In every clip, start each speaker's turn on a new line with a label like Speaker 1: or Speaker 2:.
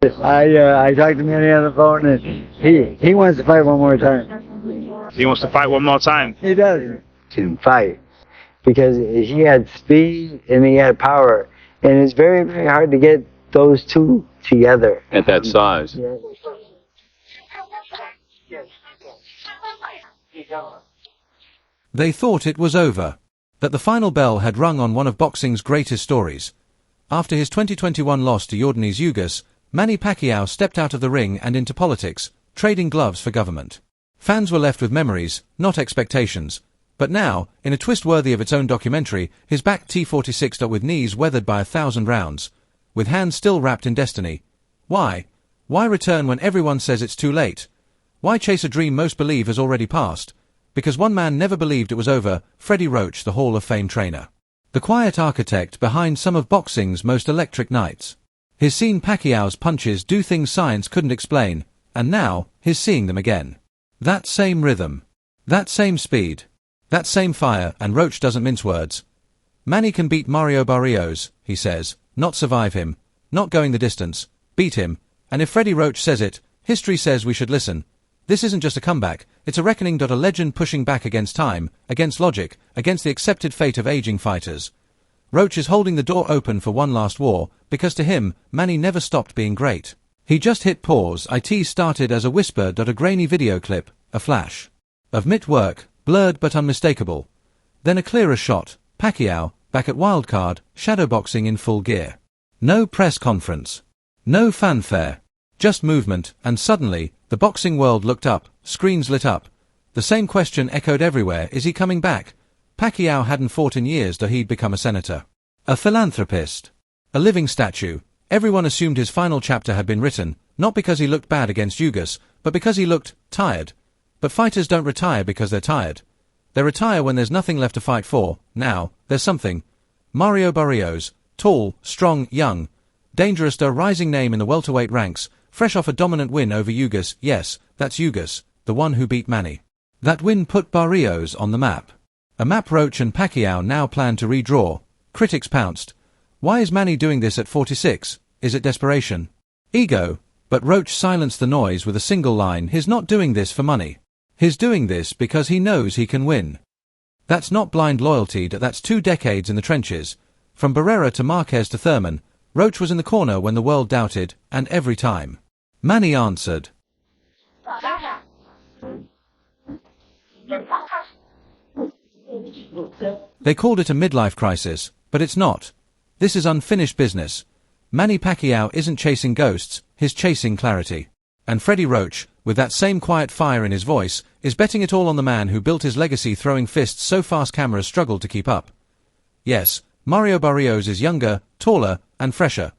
Speaker 1: I talked to Manny on the phone, and he wants to fight one more time.
Speaker 2: He wants to fight one more time.
Speaker 1: He does. Can fight because he had speed and he had power, and it's very, very hard to get those two together
Speaker 3: at that size.
Speaker 1: Yeah.
Speaker 4: They thought it was over, that the final bell had rung on one of boxing's greatest stories. After his 2021 loss to Jordanis Ugas, Manny Pacquiao stepped out of the ring and into politics, trading gloves for government. Fans were left with memories, not expectations. But now, in a twist worthy of its own documentary, his back T46 with knees weathered by 1,000 rounds, with hands still wrapped in destiny. Why? Why return when everyone says it's too late? Why chase a dream most believe has already passed? Because one man never believed it was over, Freddie Roach, the Hall of Fame trainer. The quiet architect behind some of boxing's most electric nights. He's seen Pacquiao's punches do things science couldn't explain, and now, he's seeing them again. That same rhythm. That same speed. That same fire, and Roach doesn't mince words. Manny can beat Mario Barrios, he says, not survive him, not going the distance, beat him, and if Freddie Roach says it, history says we should listen. This isn't just a comeback, it's a reckoning. A legend pushing back against time, against logic, against the accepted fate of aging fighters. Roach is holding the door open for one last war, because to him, Manny never stopped being great. He just hit pause. It started as a whisper. A grainy video clip, a flash of mitt work, blurred but unmistakable. Then a clearer shot, Pacquiao, back at wildcard, shadowboxing in full gear. No press conference. No fanfare. Just movement, and suddenly, the boxing world looked up, screens lit up. The same question echoed everywhere: is he coming back? Pacquiao hadn't fought in years. He'd become a senator. A philanthropist. A living statue. Everyone assumed his final chapter had been written, not because he looked bad against Ugas, but because he looked tired. But fighters don't retire because they're tired. They retire when there's nothing left to fight for. Now, there's something. Mario Barrios, tall, strong, young, dangerous, a rising name in the welterweight ranks, fresh off a dominant win over Ugas. Yes, that's Ugas, the one who beat Manny. That win put Barrios on the map. A map Roach and Pacquiao now plan to redraw. Critics pounced. Why is Manny doing this at 46? Is it desperation? Ego? But Roach silenced the noise with a single line: he's not doing this for money. He's doing this because he knows he can win. That's not blind loyalty, that's 2 decades in the trenches. From Barrera to Marquez to Thurman, Roach was in the corner when the world doubted, and every time. Manny answered. They called it a midlife crisis, but it's not. This is unfinished business. Manny Pacquiao isn't chasing ghosts, he's chasing clarity. And Freddie Roach, with that same quiet fire in his voice, is betting it all on the man who built his legacy throwing fists so fast cameras struggled to keep up. Yes, Mario Barrios is younger, taller, and fresher.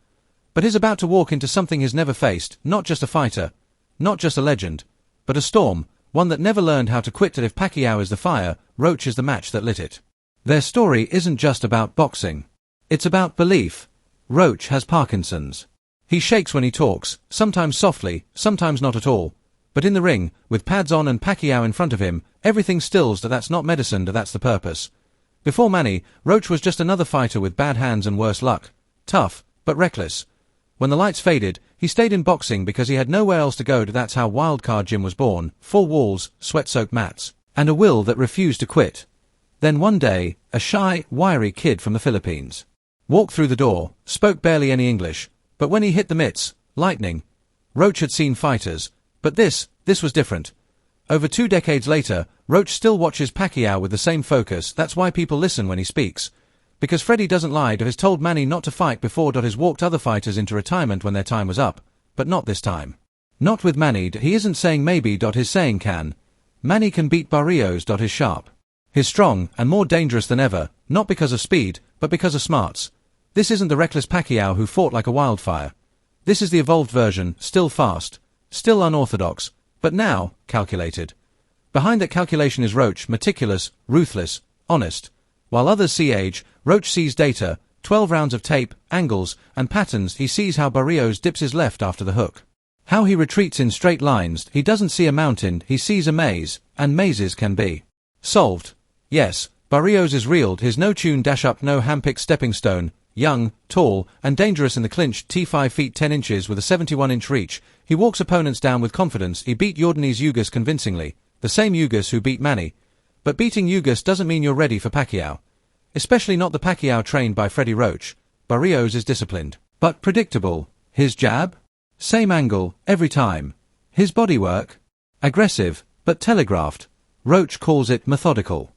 Speaker 4: But he's about to walk into something he's never faced, not just a fighter, not just a legend, but a storm, one that never learned how to quit. That if Pacquiao is the fire, Roach is the match that lit it. Their story isn't just about boxing. It's about belief. Roach has Parkinson's. He shakes when he talks, sometimes softly, sometimes not at all. But in the ring, with pads on and Pacquiao in front of him, everything stills. That's not medicine, that's the purpose. Before Manny, Roach was just another fighter with bad hands and worse luck. Tough, but reckless. When the lights faded, he stayed in boxing because he had nowhere else to go. That's how Wildcard Gym was born: 4 walls, sweat-soaked mats, and a will that refused to quit. Then one day, a shy, wiry kid from the Philippines walked through the door, spoke barely any English, but when he hit the mitts, lightning. Roach had seen fighters, but this was different. Over 2 decades later, Roach still watches Pacquiao with the same focus. That's why people listen when he speaks. Because Freddie doesn't lie. Has told Manny not to fight before. Has walked other fighters into retirement when their time was up. But not this time. Not with Manny. He isn't saying maybe. He's saying can. Manny can beat Barrios. He's sharp. He's strong and more dangerous than ever, not because of speed, but because of smarts. This isn't the reckless Pacquiao who fought like a wildfire. This is the evolved version, still fast, still unorthodox, but now calculated. Behind that calculation is Roach, meticulous, ruthless, honest. While others see age, Roach sees data, 12 rounds of tape, angles, and patterns. He sees how Barrios dips his left after the hook. How he retreats in straight lines. He doesn't see a mountain, he sees a maze, and mazes can be solved. Yes, Barrios is reeled, his no-tune dash-up, no handpicked stepping stone, Young, tall, and dangerous in the clinch, T5 feet 10 inches with a 71-inch reach, he walks opponents down with confidence. He beat Jordanes Ugas convincingly, the same Ugas who beat Manny. But beating Ugas doesn't mean you're ready for Pacquiao. Especially not the Pacquiao trained by Freddie Roach. Barrios is disciplined, but predictable. His jab? Same angle, every time. His bodywork? Aggressive, but telegraphed. Roach calls it methodical.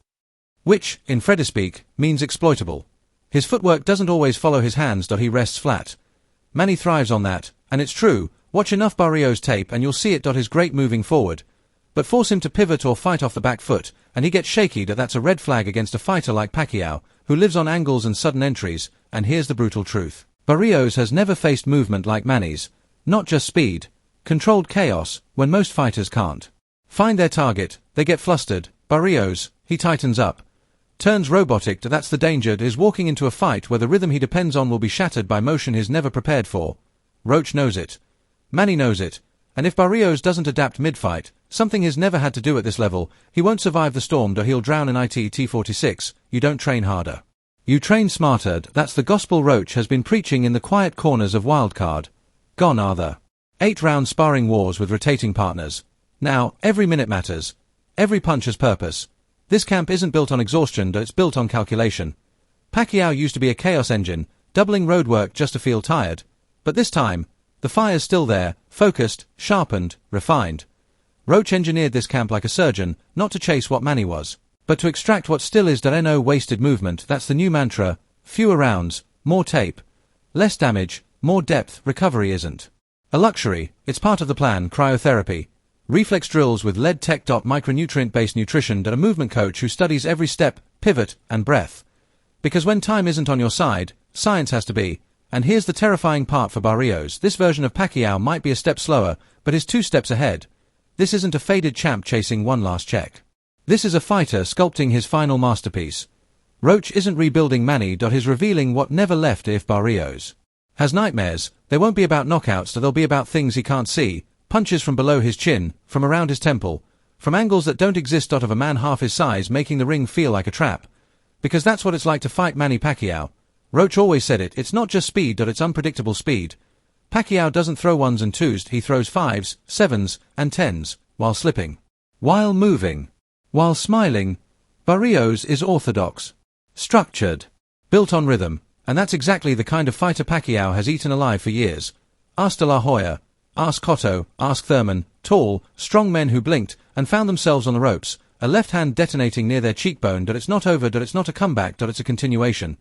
Speaker 4: Which, in Freddie speak, means exploitable. His footwork doesn't always follow his hands. He rests flat. Manny thrives on that, and it's true. Watch enough Barrios tape and you'll see it. His great moving forward. But force him to pivot or fight off the back foot, and he gets shaky. That's a red flag against a fighter like Pacquiao, who lives on angles and sudden entries. And here's the brutal truth. Barrios has never faced movement like Manny's. Not just speed. Controlled chaos, when most fighters can't find their target, they get flustered. Barrios, he tightens up. Turns robotic. That's the danger. Is walking into a fight where the rhythm he depends on will be shattered by motion he's never prepared for. Roach knows it. Manny knows it. And if Barrios doesn't adapt mid-fight, something he's never had to do at this level, he won't survive the storm. He'll drown in T46. You don't train harder. You train smarter. That's the gospel Roach has been preaching in the quiet corners of Wildcard. Gone are the 8-round sparring wars with rotating partners. Now, every minute matters. Every punch has purpose. This camp isn't built on exhaustion, it's built on calculation. Pacquiao used to be a chaos engine, doubling roadwork just to feel tired. But this time, the fire's still there, focused, sharpened, refined. Roach engineered this camp like a surgeon, not to chase what Manny was, but to extract what still is. No wasted movement. That's the new mantra. Fewer rounds, more tape. Less damage, more depth. Recovery isn't a luxury, it's part of the plan. Cryotherapy. Reflex drills with lead tech. Micronutrient-based nutrition. A movement coach who studies every step, pivot, and breath. Because when time isn't on your side, science has to be. And here's the terrifying part for Barrios. This version of Pacquiao might be a step slower, but is 2 steps ahead. This isn't a faded champ chasing one last check. This is a fighter sculpting his final masterpiece. Roach isn't rebuilding Manny. He's revealing what never left. If Barrios has nightmares, they won't be about knockouts. They'll be about things he can't see. Punches from below his chin, from around his temple, from angles that don't exist. Of a man half his size making the ring feel like a trap. Because that's what it's like to fight Manny Pacquiao. Roach always said it. It's not just speed. It's unpredictable speed. Pacquiao doesn't throw 1s and 2s. He throws 5s, 7s, and 10s, while slipping. While moving. While smiling. Barrios is orthodox. Structured. Built on rhythm. And that's exactly the kind of fighter Pacquiao has eaten alive for years. Ask De La Hoya. Ask Cotto, ask Thurman, tall, strong men who blinked and found themselves on the ropes, a left hand detonating near their cheekbone. It's not over. It's not a comeback. It's a continuation.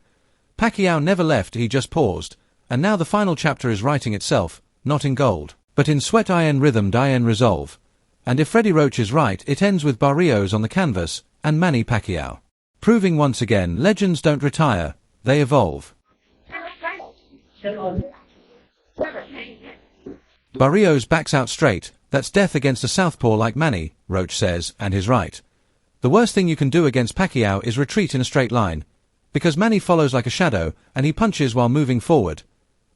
Speaker 4: Pacquiao never left. He just paused. And now the final chapter is writing itself, not in gold, but in sweat. Rhythm, resolve. And if Freddie Roach is right, it ends with Barrios on the canvas and Manny Pacquiao proving once again legends don't retire, they evolve. Barrios backs out straight. That's death against a southpaw like Manny, Roach says, and he's right. The worst thing you can do against Pacquiao is retreat in a straight line. Because Manny follows like a shadow, and he punches while moving forward.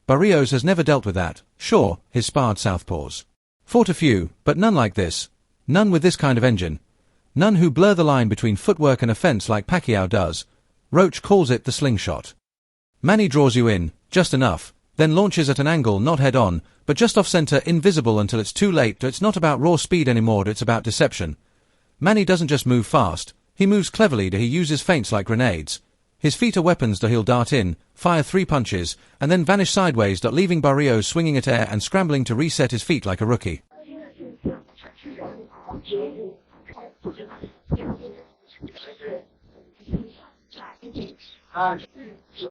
Speaker 4: Barrios has never dealt with that. Sure, his sparred southpaws fought a few, but none like this. None with this kind of engine. None who blur the line between footwork and offense like Pacquiao does. Roach calls it the slingshot. Manny draws you in, just enough, then launches at an angle not head-on, but just off-center, invisible until it's too late. It's not about raw speed anymore, it's about deception. Manny doesn't just move fast, he moves cleverly. He uses feints like grenades. His feet are weapons. He'll dart in, fire 3 punches, and then vanish sideways. Leaving Barrios swinging at air and scrambling to reset his feet like a rookie.